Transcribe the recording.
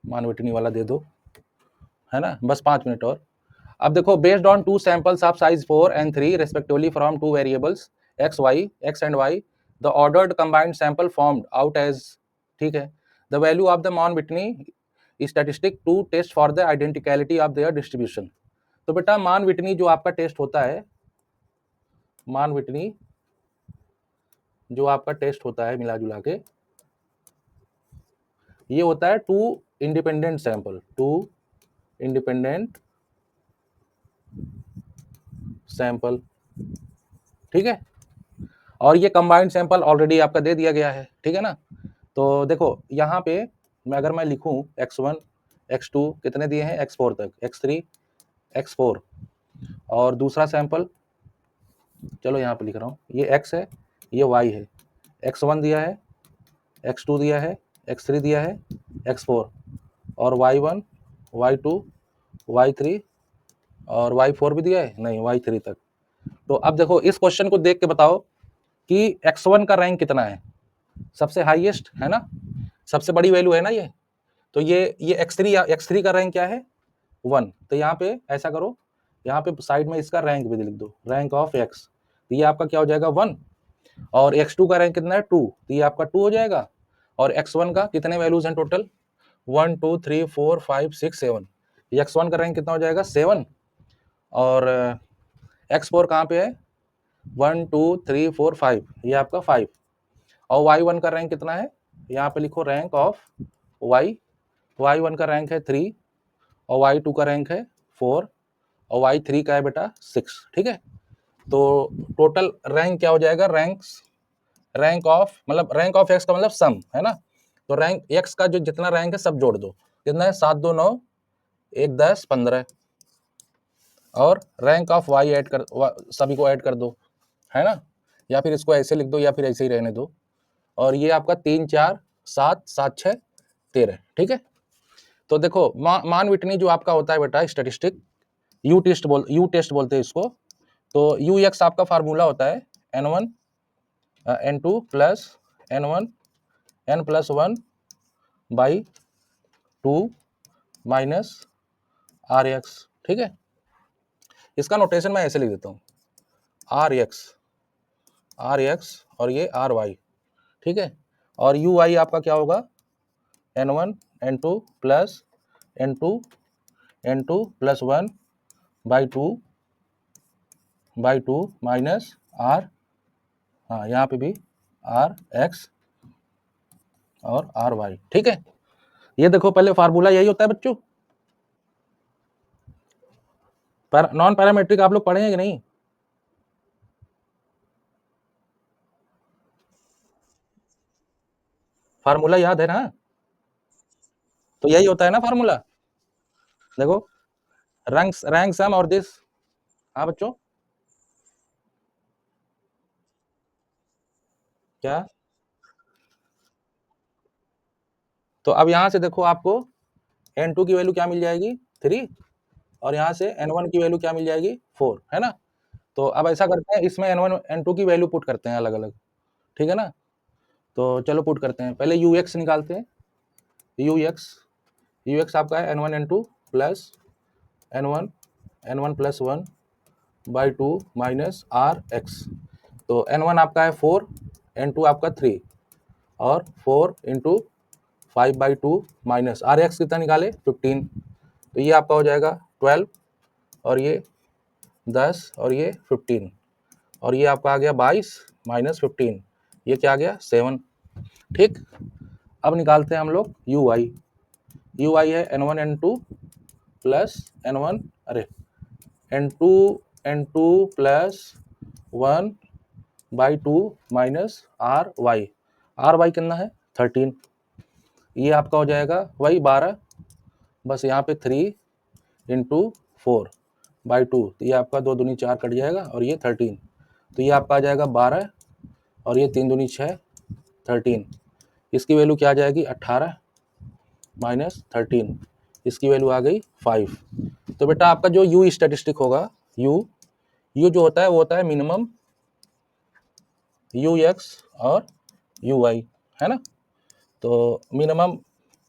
मान विटनी वाला दे दो, है ना, बस 5 मिनट और। अब देखो, based on 2 samples of size 4 and 3 respectively from 2 variables x and y, the ordered combined sample formed out as, ठीक है, the value of the Mann-Whitney statistic to test for the identicality of their distribution। तो बेटा मान Whitney जो आपका test होता है, मान विटनी जो आपका टेस्ट होता है मिला जुला के, ये होता है 2 इंडिपेंडेंट सैंपल, 2 इंडिपेंडेंट सैंपल, ठीक है, और ये कंबाइंड सैंपल ऑलरेडी आपका दे दिया गया है, ठीक है ना। तो देखो यहाँ पे अगर मैं लिखूं x1 x2 कितने दिए हैं, x4 तक, x3 x4, और दूसरा सैंपल चलो यहाँ पे लिख रहा हूँ, ये x है, ये y है, x1 दिया है, x2 दिया है, x3 दिया है, x4, और y1 y2 y3 और y4 भी दिया है, नहीं y3 तक। तो अब देखो इस क्वेश्चन को देख के बताओ कि x1 का रैंक कितना है, सबसे हाईएस्ट है ना, सबसे बड़ी वैल्यू है ना ये, तो ये x3 का रैंक क्या है 1। तो यहाँ पे ऐसा करो, यहाँ पे साइड में इसका रैंक भी लिख दो, रैंक ऑफ x, तो ये आपका क्या हो जाएगा 1, और x2 का रैंक कितना है 2, तो ये आपका 2 हो जाएगा, और x1 का कितने वैल्यूज हैं टोटल 1 2 3 4 5 6 7, x1 का रैंक कितना हो जाएगा 7, और x4 कहाँ पे है 1 2 3 4 5, ये आपका 5, और y1 का रैंक कितना है, यहाँ पे लिखो रैंक ऑफ y1 का रैंक है 3, और y2 का रैंक है 4, और y3 का है बेटा 6, ठीक है। तो टोटल रैंक क्या हो जाएगा, रैंक ऑफ मतलब रैंक ऑफ x का मतलब सम है ना, तो रैंक x का जो जितना रैंक है सब जोड़ दो, कितना है 7 2 9 1 10 15, और रैंक ऑफ y ऐड कर, सभी को ऐड कर दो, है ना, या फिर इसको ऐसे लिख दो या फिर ऐसे ही रहने दो, और ये आपका 3 4 7 7 6 13, ठीक है। तो देखो मान विटनी जो आपका होता है बेटा स्टैटिस्टिक, यू टेस्ट बोलते हैं इसको, तो यू एक्स आपका फार्मूला होता है n1 n2 plus n1 n plus 1 by 2 minus R X, ठीक है। इसका नोटेशन मैं ऐसे लिख देता हूँ, आर एक्स और ये आर वाई, ठीक है, और यू वाई आपका क्या होगा n1 n2 plus n2 plus 1 by two minus R, हाँ यहाँ पे भी आर एक्स और आर वाई, ठीक है। ये देखो पहले फार्मूला यही होता है बच्चों, नॉन पैरामेट्रिक आप लोग पढ़े हैं कि नहीं, फार्मूला याद है ना, तो यही होता है ना फार्मूला, देखो रैंक सम और दिस, हाँ बच्चों क्या, तो अब यहाँ से देखो आपको n2 की वैल्यू क्या मिल जाएगी 3, और यहाँ से n1 की वैल्यू क्या मिल जाएगी 4, है ना। तो अब ऐसा करते हैं, इसमें n1 n2 की वैल्यू पुट करते हैं अलग अलग, ठीक है ना। तो चलो पुट करते हैं, पहले यू एक्स निकालते हैं, यू एक्स आपका है n1 n2 plus n1 plus 1 by 2 minus R X, तो n1 आपका है 4, n2 आपका 3, और 4 इंटू 5/2 माइनस आर एक्स कितना निकाले 15, तो ये आपका हो जाएगा 12, और ये 10, और ये 15, और ये आपका आ गया 22 माइनस 15, ये क्या आ गया 7, ठीक। अब निकालते हैं हम लोग यू आई है n1 n2 प्लस n1 अरे n2 plus 1 by 2 minus R Y कितना है 13, ये आपका हो जाएगा वही 12, बस यहाँ पे 3 इंटू 4 बाई 2, तो ये आपका 2 दूनी 4 कट जाएगा, और ये 13, तो ये आपका आ जाएगा 12, और ये 3 दूनी 6 13, इसकी वैल्यू क्या आ जाएगी 18 माइनस 13, इसकी वैल्यू आ गई 5। तो बेटा आपका जो यू स्टैटिस्टिक होगा, यू जो होता है वो होता है मिनिमम यू एक्स और यू वाई, है ना। तो मिनिमम